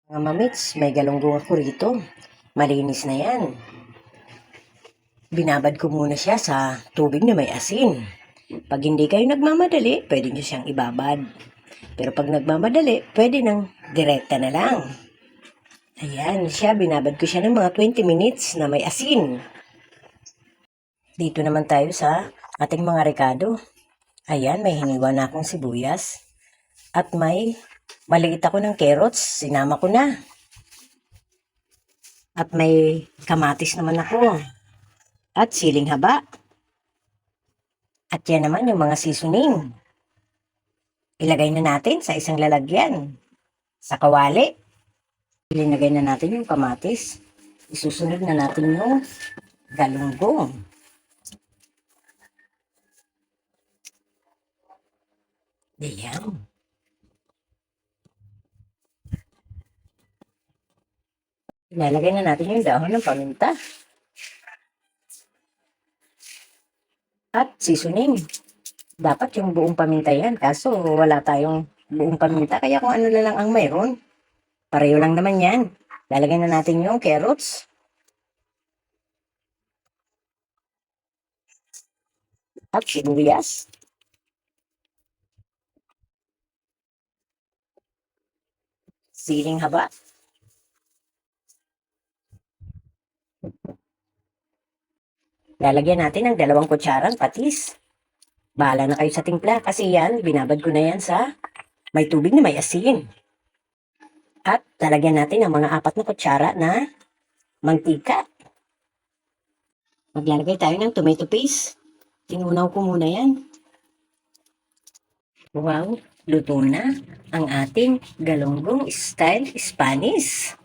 Mga mamits, may galunggong ako rito. Malinis na yan. Binabad ko muna siya sa tubig na may asin. Pag hindi kayo nagmamadali, pwede nyo siyang ibabad. Pero pag nagmamadali, pwede nang direkta na lang. Ayan siya, binabad ko siya ng mga 20 minutes na may asin. Dito naman tayo sa ating mga rekado. Ayan, may hiniwa na akong sibuyas. At may maliit ako ng carrots, sinama ko na. At may kamatis naman ako. At siling haba. At yan naman yung mga seasoning. Ilagay na natin sa isang lalagyan. Sa kawali. Ilinagay na natin yung kamatis. Isusunod na natin yung galunggong. Ayan. Ilalagay na natin yung dahon ng paminta. At seasoning. Dapat yung buong paminta yan. Kaso wala tayong buong paminta. Kaya kung ano na lang ang mayroon. Pareho lang naman yan. Lalagay na natin yung carrots. At sibuyas. Siling haba. Lalagyan natin ng 2 kutsarang patis. Bahala na kayo sa timpla kasi yan, binabad ko na yan sa may tubig na may asin. At lalagyan natin ng mga 4 na kutsara na mantika. Maglalagay tayo ng tomato paste. Tinunaw ko muna yan. Wow, luto na ang ating galunggong style Spanish.